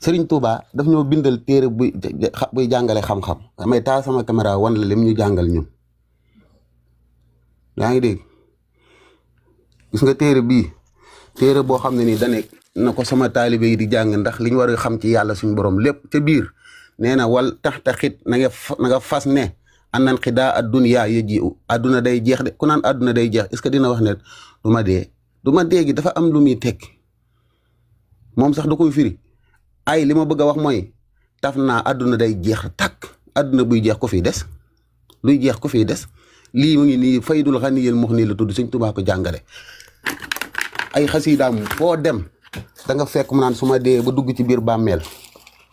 Serigne Touba daf ñoo bindal téere buy jàngale xam-xam damay taal sama caméra wan la lim ñu jàngal ñun yaa ngi dégg gis nga téere bii téere boo xam ne nii dane na ko sama taalibe yi di jàng ndax li ñu war a xam ci yàlla suñu borom lépp ca biir nee na wal taxta xit na nga fas ne annan xidaa adduniyaa yëji adduna day jeex de ku naan adduna day jeex est-ce que dina wax ne du ma dee gi dafa am lu muy tekki moom sax da koy firi ay li ma bëgg a wax mooy taf naa adduna day jeex takk adduna buy jeex ko fiy des luy jeex ko fiy des lii mu ngi nii faydul xaniyel mux nii la tudd Sëñ Tuubaa ko jàngale ay xasiidaam foo dem da nga fekk mu naan su ma dee ba dugg ci biir bàmmeel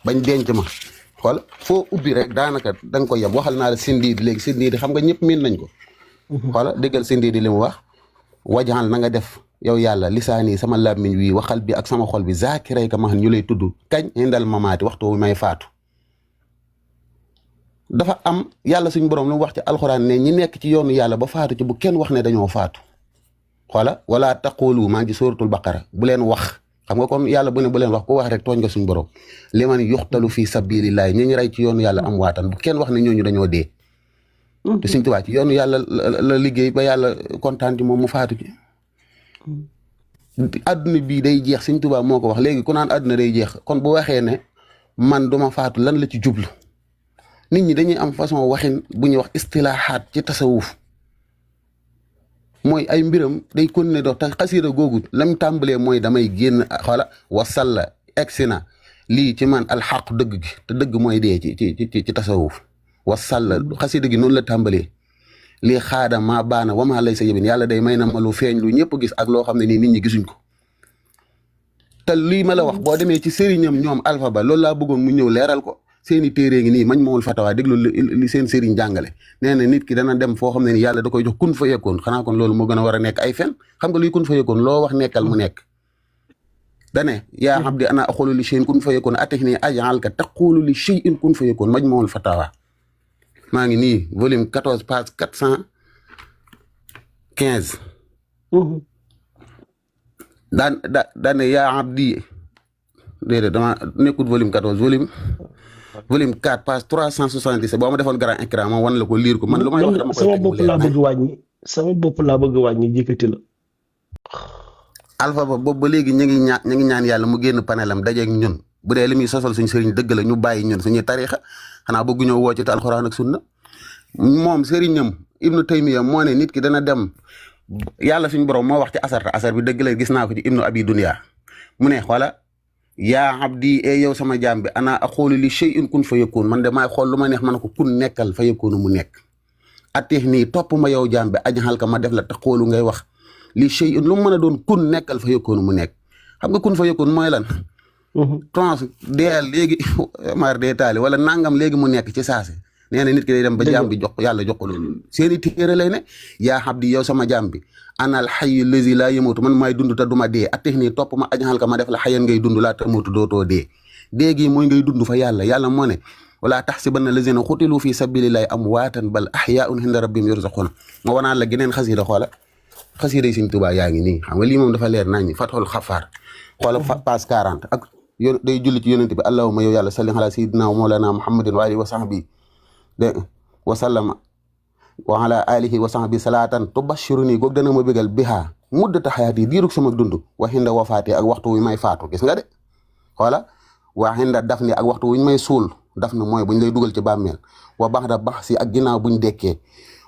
bañ denc ma xool foo ubbi rek daanaka da nga ko yem waxal naa la Sindiidi léegi Sindiidi xam nga ñëpp miin nañ ko xoola déggal Sindiidi li mu wax wajaxal na nga def yow yàlla lisaani sama làmmiñ wi waxal bi ak sama xol bi zaakiray ka ma xam ñu lay tudd kañ indal mamaati waxtu wu may faatu dafa am yàlla suñu borom lu mu wax ci alxuraan ne ñi nekk ci yoonu yàlla ba faatu ci bu kenn wax ne dañoo faatu xoola wala taqulu maa ngi ci suratul baqara bu leen wax xam nga kon yàlla bu ne bu leen wax ku wax rek tooñ nga suñu borom li man yuxtalu fi sabilillahi ñi ñu rey ci yoonu yàlla am waatan bu kenn wax ne ñooñu dañoo dee te Sëñ Tuubaa ci yoonu yàlla la liggéey ba yàlla kontaan ci moom mu faatu ci adduna bii day jeex Sëñ Tuubaa moo ko wax léegi ku naan adduna day jeex kon bu waxee ne man duma faatu lan la ci jublu nit ñi dañuy am façon waxin bu ñuy wax istilaahaat ci tasawuf mooy ay mbiram day continuer dox te xasiida googu lam tàmbalee mooy damay génn xoola wasalla egsi na lii ci man alxaq dëgg gi te dëgg mooy dee ci tasawuf wasalla xasiida gi noonu la tàmbalee lii xaada maa baana wamaa lay sa yëbin yàlla day may na ma lu feeñ lu ñëpp gis ak loo xam ne nii nit ñi gisuñ ko te lii ma la wax boo demee ci sëriñam ñoom alpha ba loolu laa bëggoon mu ñëw leeral ko seeni téere ngi nii mañ moomul fatawa déglu li seen sëriñ jàngale nee na nit ki dana dem foo xam ne ni yàlla da koy jox kun fa yekkoon xanaa kon loolu moo gën a war a nekk ay fen xam nga luy kun fa yekkoon loo wax nekkal mu nekk dane yaa abdi ana aqulu li shay'in kun fa yekkoon atihni aj'alka taqulu li shay'in kun fa yekkoon mañ moomul fatawa maa ngi nii volume 14 page 415 daane yaa abdi déedéet dama nekkul volume 14 volume 4 page 377 boo ma defoon grand écran ma wan la ko liir ko man lu may wax dama koy sama bopp laa bëgg wàññi jëkkati la alpha ba boobu ba léegi ñu ngi ñaan yàlla mu génn panelam dajeeg ñun bu dee li muy sosal suñu sëriñ dëgg la ñu bàyyi ñun suñuy tariixa xanaa bëgg ñoo woo ci te alxuraan ak sunna moom sëriñam ibnu taymiya moo ne nit ki dana dem yàlla suñu borom moo wax ci asar bi dëgg la gis naa ko ci ibnu abi dunya mu ne xoola yaa abdi e yow sama jaam bi ana aqulu li shay'in kun fa yakun man de maay xool lu ma neex man ko kun nekkal fa yakunu mu nekk atix nii topp ma yow jaam bi ajaxal ka ma def la te xoolu ngay wax li shay'in lu mu mën a doon kun nekkal fa yakunu mu nekk xam nga kun fa yakun mooy lan trans deel léegi mar dee taali wala nangam léegi mu nekk ci saase nee na nit ki day dem ba jaam bi jox yàlla jox ko loolu seeni téere lay ne yaa abdi yow sama jaam bi ana al hayyu lazi laa yamuutu man maay dund te du ma dee atix nii topp ma ajaxal ka ma def la xayan ngay dund laa tamuutu dootoo dee dee gi mooy ngay dund fa yàlla moo ne wala taxsibanna lazina xutilu fi sabilillahi amwaatan bal ahyaun inda rabbihim yurzaquuna ma wanaan la geneen xasiida xoola xasiida yi Sëñ Tuubaa yaa ngi nii xam nga lii moom dafa leer nañ Fathul Xafaar xoola page 40 ak day julli ci yonent bi allahumma yow yàlla salli ala sayyidina wa mawlana muhammadin wa alihi wa sahbihi wa sallama wa ala alihi wa sahbihi salaatan tubashiruni goog dana ma bégal bihaa muddata xayaati diirug sama dund wa hinda wafaati ak waxtu wu may faatu gis nga de xoola wa hinda daf ni ak waxtu wuñ may suul daf na mooy buñ lay dugal ci bàmmeel wa baxda bax si ak ginnaaw buñ dekkee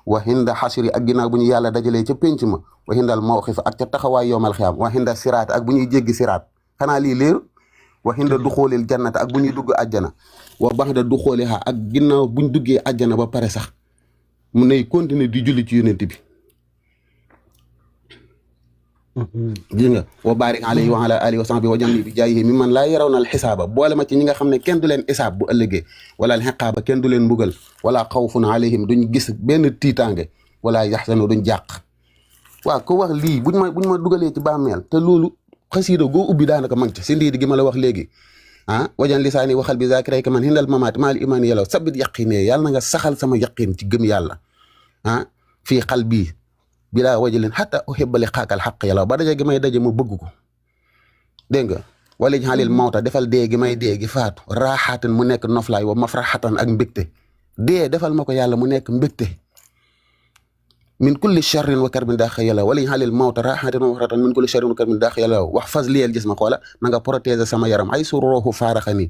wa hinda xasiri ak ginnaaw bu ñu yàlla dajalee ca pénc ma wa hindal mawqif ak ca taxawaay yowmal xiyaam wa hinda siraat ak bu ñuy jéggi siraat xanaa lii léeru wa hinda du xoolil jannata ak bu ñuy dugg àjjana wa baxda du xooliha ak ginnaaw buñ duggee àjjana ba pare sax mu nay continuer di julli ci yonent bi gis nga wa barik alayhi wa ala alihi wa sahbihi wa jamli bi jaayihi mi man laa yarawna al xisaaba boole ma ci ñi nga xam ne kenn du leen isaab bu ëllëgee wala al xiqaaba kenn du leen mbugal wala xawfun alayhim duñ gis benn tiitaange wala yaxsanu duñ jàq waaw ko wax lii buñ ma dugalee ci bàmmeel te loolu xasiida goo ubbi daanaka mag ci si ndiidi gi ma la wax léegi wajan lisaani waxal bi zaakirayka man hindal mamaati maal imaani yàlla sabit yaqinee yàlla na nga saxal sama yaqin ci gëm yàlla fii xal bii bilaa wajalin xatta uhibba li xaakal xaq yàlla ba daje gi may daje ma bëgg ko dégg nga wala xaalil mawta defal dee gi may dee gi faatu raaxaatan mu nekk noflaay wa mafraxatan ak mbégte dee defal ma ko yàlla mu nekk mbégte min kulli charrin wa karbin daax yàlla wala xaalil mawta raaxaatan wa mafraxatan min kulli charrin wa karbin daax yàlla wax fas liyel gis ma xoola na nga protéger sama yaram ay su rooxu faaraxa ni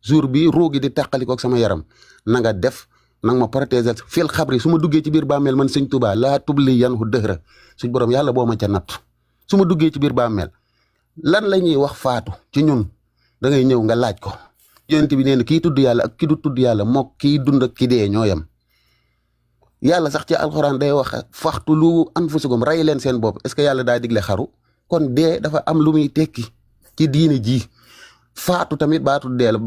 jour bi ruugi di tàqalikook sama yaram na nga def na nga ma protéger fil xabri su ma duggee ci biir bàmmeel man sëñ Tuubaa laa tubli yan hu dëhra suñ borom yàlla boo ma ca natt su ma duggee ci biir bàmmeel lan la ñuy wax faatu ci ñun da ngay ñëw nga laaj ko yonent bi nee na kii tudd yàlla ak ki du tudd yàlla mook kii dund ak ki dee ñoo yem yàlla sax ci alxuraan day wax faxtu lu anfusukum rey leen seen bopp est-ce que yàlla daa digle xaru kon dee dafa am lu muy tekki ci diine ji faatu tamit baatu dee la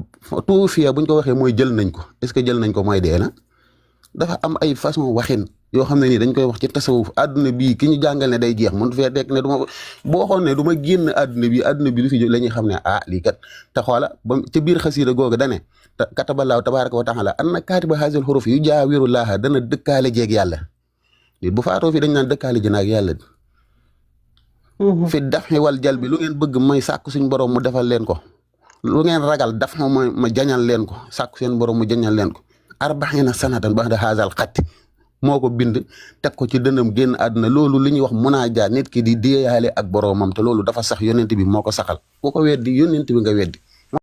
tuufiya buñ ko waxee mooy jël nañ ko est-ce que jël nañ ko mooy dee na dafa am ay façon waxin yoo xam ne nii dañ koy wax ci tasawuf àdduna bii ki ñu jàngal ne day jeex mënut fee tekk ne du ma boo xoon ne du ma génn àdduna bi lu fi la ñuy xam ne lii kat te xoola ba ca biir xasiida googu dane kataballaahu tabaaraka wa taala anna kaatiba haazil huruf yu jaawiru laaha dana dëkkaale jeeg yàlla nit bu faatoo fi dañ naan dëkkaale ji naag yàlla fi dafxi wal jal bi lu ngeen bëgg may sàkk suñ borom mu defal leen ko lu ngeen ragal daf ma jañal leen ko sàkk seen borom mu jañal leen ko arbaxiina sanatan ba'da haazal xatti moo ko bind teg ko ci dëndam génn àdduna loolu li ñuy wax munaajaat nit ki di déeyaale ak boroomam te loolu dafa sax yonent bi moo ko saxal ku ko weddi yonent bi nga weddi